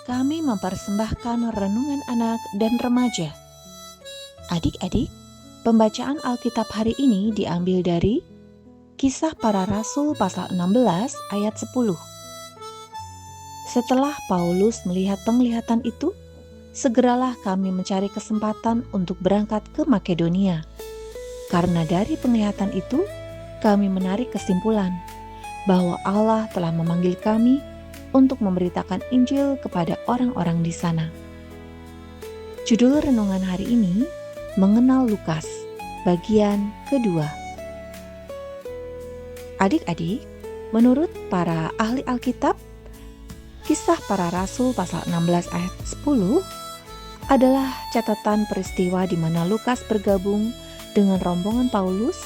Kami mempersembahkan renungan anak dan remaja. Adik-adik, pembacaan Alkitab hari ini diambil dari Kisah Para Rasul pasal 16 ayat 10. Setelah Paulus melihat penglihatan itu, segeralah kami mencari kesempatan untuk berangkat ke Makedonia. Karena dari penglihatan itu, kami menarik kesimpulan bahwa Allah telah memanggil kami untuk memberitakan Injil kepada orang-orang di sana. Judul renungan hari ini, Mengenal Lukas, bagian kedua. Adik-adik, menurut para ahli Alkitab, Kisah Para Rasul pasal 16 ayat 10 adalah catatan peristiwa di mana Lukas bergabung dengan rombongan Paulus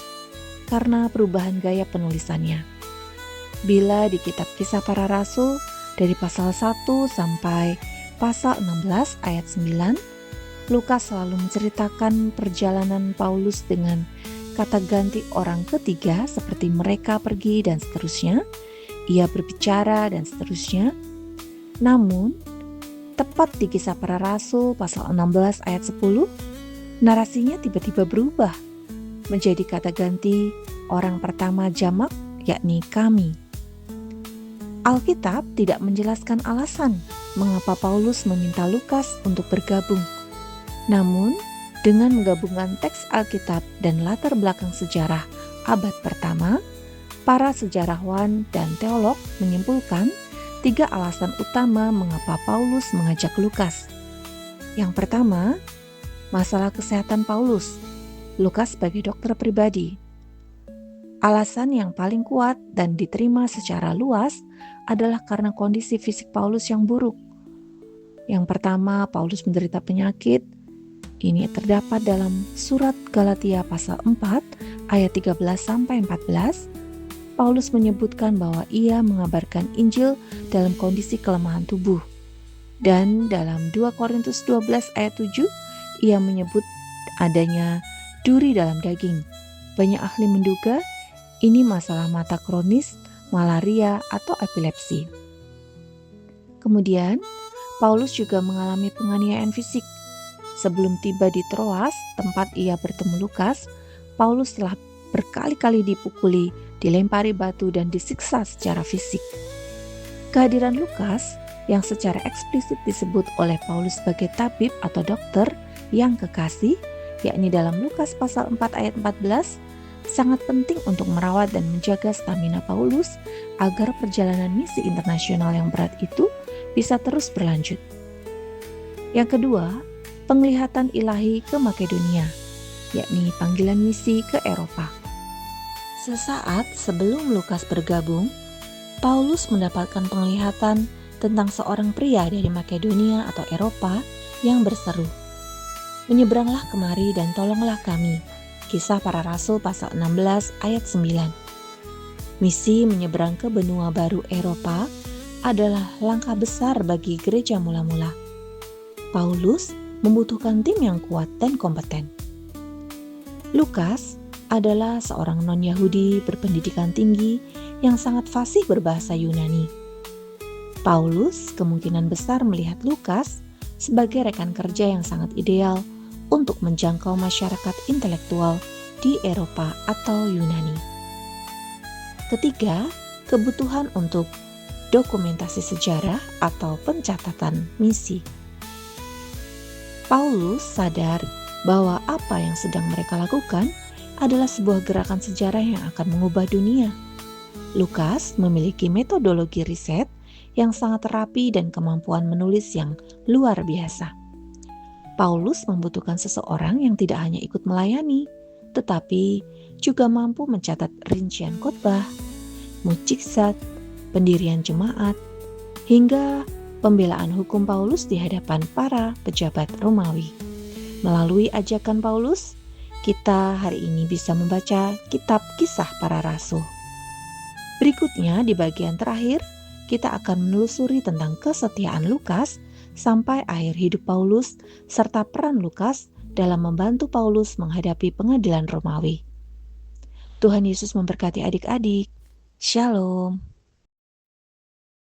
karena perubahan gaya penulisannya. Bila di kitab Kisah Para Rasul dari pasal 1 sampai pasal 16 ayat 9, Lukas selalu menceritakan perjalanan Paulus dengan kata ganti orang ketiga seperti mereka pergi dan seterusnya, ia berbicara dan seterusnya. Namun, tepat di Kisah Para Rasul pasal 16 ayat 10, narasinya tiba-tiba berubah menjadi kata ganti orang pertama jamak, yakni kami. Alkitab tidak menjelaskan alasan mengapa Paulus meminta Lukas untuk bergabung. Namun, dengan menggabungkan teks Alkitab dan latar belakang sejarah abad pertama, para sejarawan dan teolog menyimpulkan 3 alasan utama mengapa Paulus mengajak Lukas. Yang pertama, masalah kesehatan Paulus. Lukas sebagai dokter pribadi. Alasan yang paling kuat dan diterima secara luas adalah karena kondisi fisik Paulus yang buruk. Yang pertama, Paulus menderita penyakit. Ini terdapat dalam surat Galatia pasal 4 ayat 13-14. Paulus menyebutkan bahwa ia mengabarkan Injil dalam kondisi kelemahan tubuh. Dan dalam 2 Korintus 12 ayat 7, ia menyebut adanya duri dalam daging. Banyak ahli menduga ini masalah mata kronis, malaria, atau epilepsi. Kemudian, Paulus juga mengalami penganiayaan fisik. Sebelum tiba di Troas, tempat ia bertemu Lukas, Paulus telah berkali-kali dipukuli, dilempari batu, dan disiksa secara fisik. Kehadiran Lukas yang secara eksplisit disebut oleh Paulus sebagai tabib atau dokter yang kekasih, yakni dalam Lukas pasal 4 ayat 14, sangat penting untuk merawat dan menjaga stamina Paulus agar perjalanan misi internasional yang berat itu bisa terus berlanjut. Yang kedua, penglihatan ilahi ke Makedonia, yakni panggilan misi ke Eropa. Sesaat sebelum Lukas bergabung, Paulus mendapatkan penglihatan tentang seorang pria dari Makedonia atau Eropa yang berseru, "Menyeberanglah kemari dan tolonglah kami." Kisah Para Rasul pasal 16 ayat 9. Misi menyeberang ke benua baru Eropa adalah langkah besar bagi gereja mula-mula. Paulus membutuhkan tim yang kuat dan kompeten. Lukas adalah seorang non-Yahudi berpendidikan tinggi yang sangat fasih berbahasa Yunani. Paulus kemungkinan besar melihat Lukas sebagai rekan kerja yang sangat ideal untuk menjangkau masyarakat intelektual di Eropa atau Yunani. Ketiga, kebutuhan untuk dokumentasi sejarah atau pencatatan misi. Paulus sadar bahwa apa yang sedang mereka lakukan adalah sebuah gerakan sejarah yang akan mengubah dunia. Lukas memiliki metodologi riset yang sangat rapi dan kemampuan menulis yang luar biasa. Paulus membutuhkan seseorang yang tidak hanya ikut melayani, tetapi juga mampu mencatat rincian khotbah, mukjizat, pendirian jemaat, hingga pembelaan hukum Paulus di hadapan para pejabat Romawi. Melalui ajakan Paulus, kita hari ini bisa membaca kitab Kisah Para Rasul. Berikutnya di bagian terakhir, kita akan menelusuri tentang kesetiaan Lukas sampai akhir hidup Paulus serta peran Lukas dalam membantu Paulus menghadapi pengadilan Romawi. Tuhan Yesus memberkati adik-adik. Shalom.